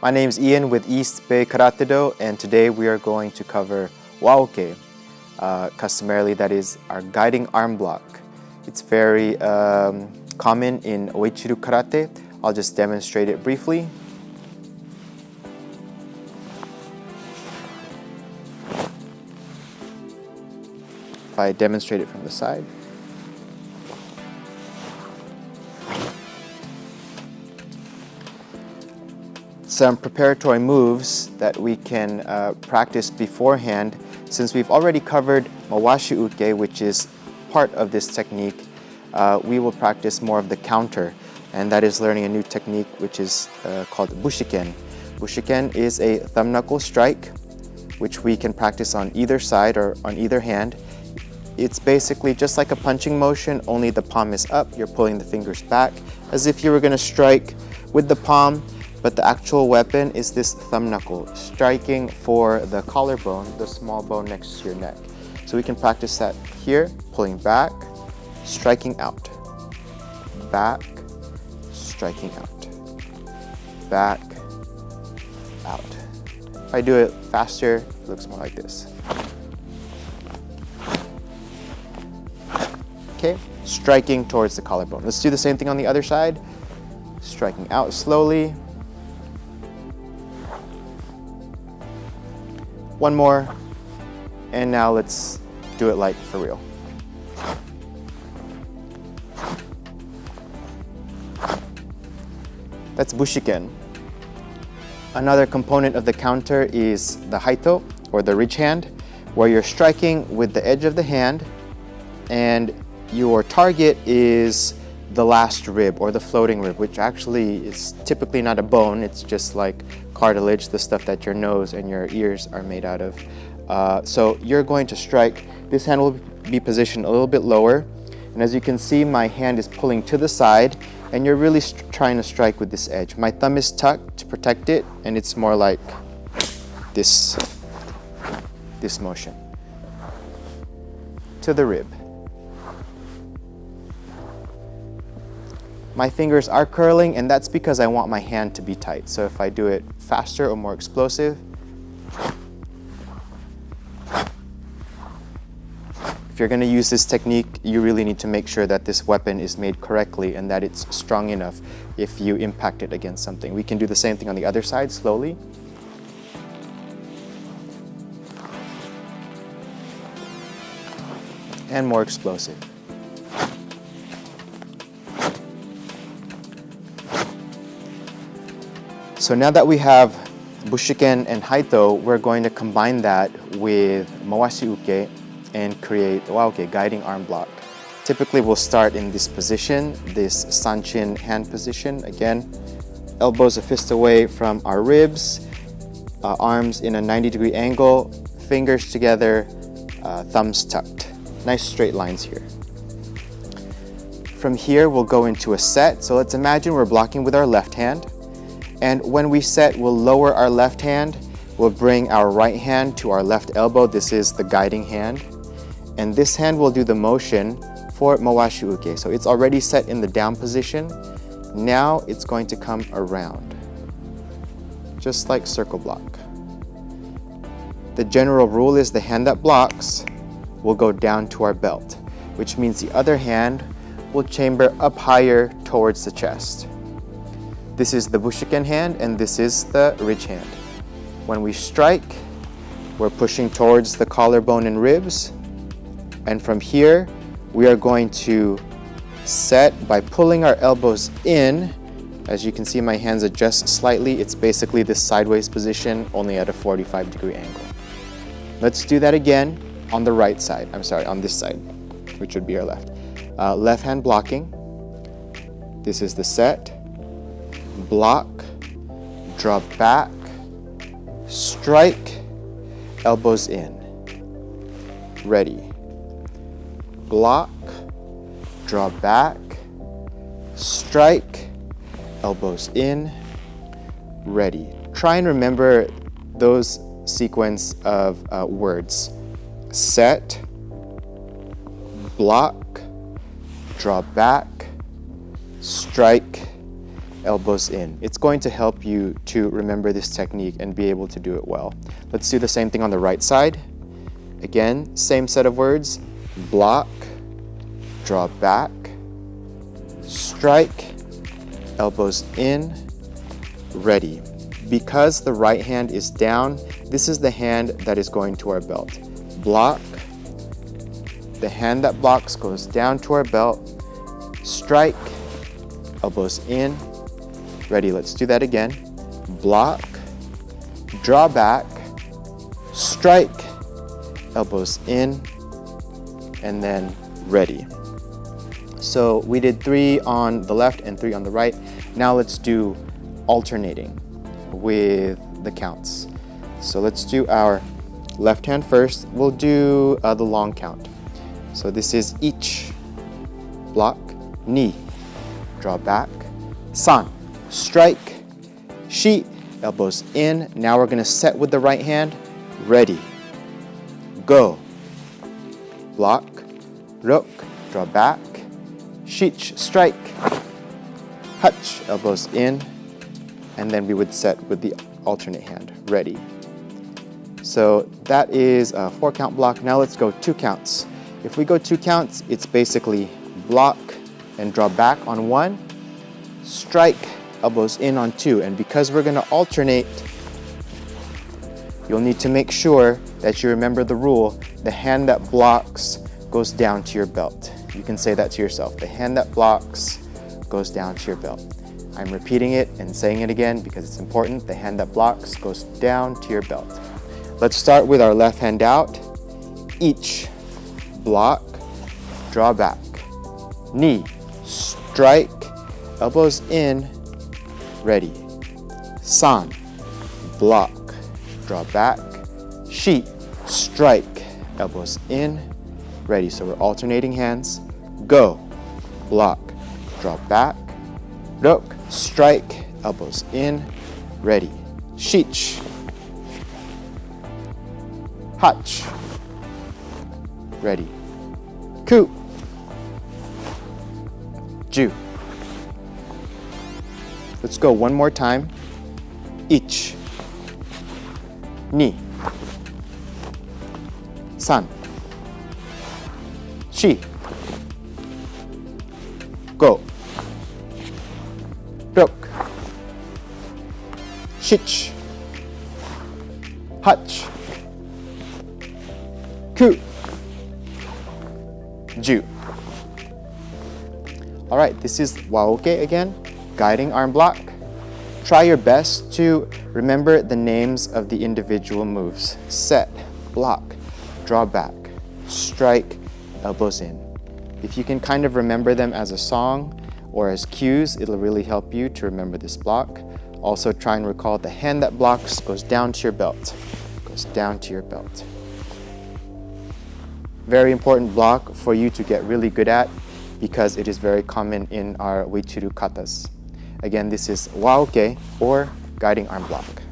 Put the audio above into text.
My name is Ian with East Bay Karate-Do, and today we are going to cover wauke. Customarily, that is our guiding arm block. It's very common in Uechi-Ryu karate. I'll just demonstrate it briefly. If I demonstrate it from the side. Some preparatory moves that we can practice beforehand. Since we've already covered wauke, which is part of this technique, we will practice more of the counter, and that is learning a new technique which is called bushiken. Bushiken is a thumb knuckle strike, which we can practice on either side or on either hand. It's basically just like a punching motion, only the palm is up, you're pulling the fingers back, as if you were going to strike with the palm, but the actual weapon is this thumb knuckle, striking for the collarbone, the small bone next to your neck. So we can practice that here, pulling back, striking out, back, striking out, back, out. If I do it faster, it looks more like this. Okay, striking towards the collarbone. Let's do the same thing on the other side. Striking out slowly. One more, and now let's do it like for real. That's bushiken. Another component of the counter is the haito, or the ridge hand, where you're striking with the edge of the hand, and your target is the last rib, or the floating rib, which actually is typically not a bone, it's just like cartilage, the stuff that your nose and your ears are made out of. So you're going to strike. This hand will be positioned a little bit lower, and as you can see, my hand is pulling to the side, and you're really trying to strike with this edge. My thumb is tucked to protect it, and it's more like this motion to the rib. My fingers are curling, and that's because I want my hand to be tight. So if I do it faster or more explosive, if you're going to use this technique, you really need to make sure that this weapon is made correctly and that it's strong enough if you impact it against something. We can do the same thing on the other side, slowly. And more explosive. So now that we have bushiken and haito, we're going to combine that with uke and create wauke, guiding arm block. Typically we'll start in this position, this sanchin hand position. Again, elbows a fist away from our ribs, arms in a 90-degree angle, fingers together, thumbs tucked. Nice straight lines here. From here we'll go into a set. So let's imagine we're blocking with our left hand. And when we set, we'll lower our left hand, we'll bring our right hand to our left elbow. This is the guiding hand. And this hand will do the motion for uke. So it's already set in the down position. Now it's going to come around, just like circle block. The general rule is the hand that blocks will go down to our belt, which means the other hand will chamber up higher towards the chest. This is the bushiken hand, and this is the ridge hand. When we strike, we're pushing towards the collarbone and ribs. And from here, we are going to set by pulling our elbows in. As you can see, my hands adjust slightly. It's basically this sideways position, only at a 45-degree angle. Let's do that again on the right side. I'm sorry, on this side, which would be our left. Left hand blocking. This is the set. Block, draw back, strike, elbows in. Ready. Block, draw back, strike, elbows in. Ready. Try and remember those sequence of words. Set, block, draw back, strike, elbows in. It's going to help you to remember this technique and be able to do it well. Let's do the same thing on the right side. Again, same set of words. Block, draw back, strike, elbows in, ready. Because the right hand is down, this is the hand that is going to our belt. Block, the hand that blocks goes down to our belt, strike, elbows in, ready. Let's do that again. Block, draw back, strike, elbows in, and then ready. So we did 3 on the left and 3 on the right. Now let's do alternating with the counts. So let's do our left hand first. We'll do the long count. So this is ich, block, ni, draw back, san, strike, shi, elbows in. Now we're going to set with the right hand, ready, go, block, rok, draw back, shich, strike, hach, elbows in, and then we would set with the alternate hand, ready. So that is a 4 count block. Now let's go 2 counts. If we go 2 counts, it's basically block and draw back on 1, strike, elbows in on 2. And because we're gonna alternate, you'll need to make sure that you remember the rule. The hand that blocks goes down to your belt. You can say that to yourself. The hand that blocks goes down to your belt. I'm repeating it and saying it again because it's important. The hand that blocks goes down to your belt. Let's start with our left hand out. Ich, block, draw back. Ni, strike, elbows in, ready. San, block, draw back. Shi, strike, elbows in, ready. So we're alternating hands. Go, block, draw back. Rok, strike, elbows in, ready. Shich, hach, ready. Ku, ju. Let's go one more time. Ich, ni, san, shi, go, rok, shich, hach, ku, ju. All right, this is wauke again, guiding arm block. Try your best to remember the names of the individual moves. Set, block, draw back, strike, elbows in. If you can kind of remember them as a song or as cues, it'll really help you to remember this block. Also try and recall the hand that blocks goes down to your belt, goes down to your belt. Very important block for you to get really good at because it is very common in our Uechi-Ryu katas. Again, this is wauke or guiding arm block.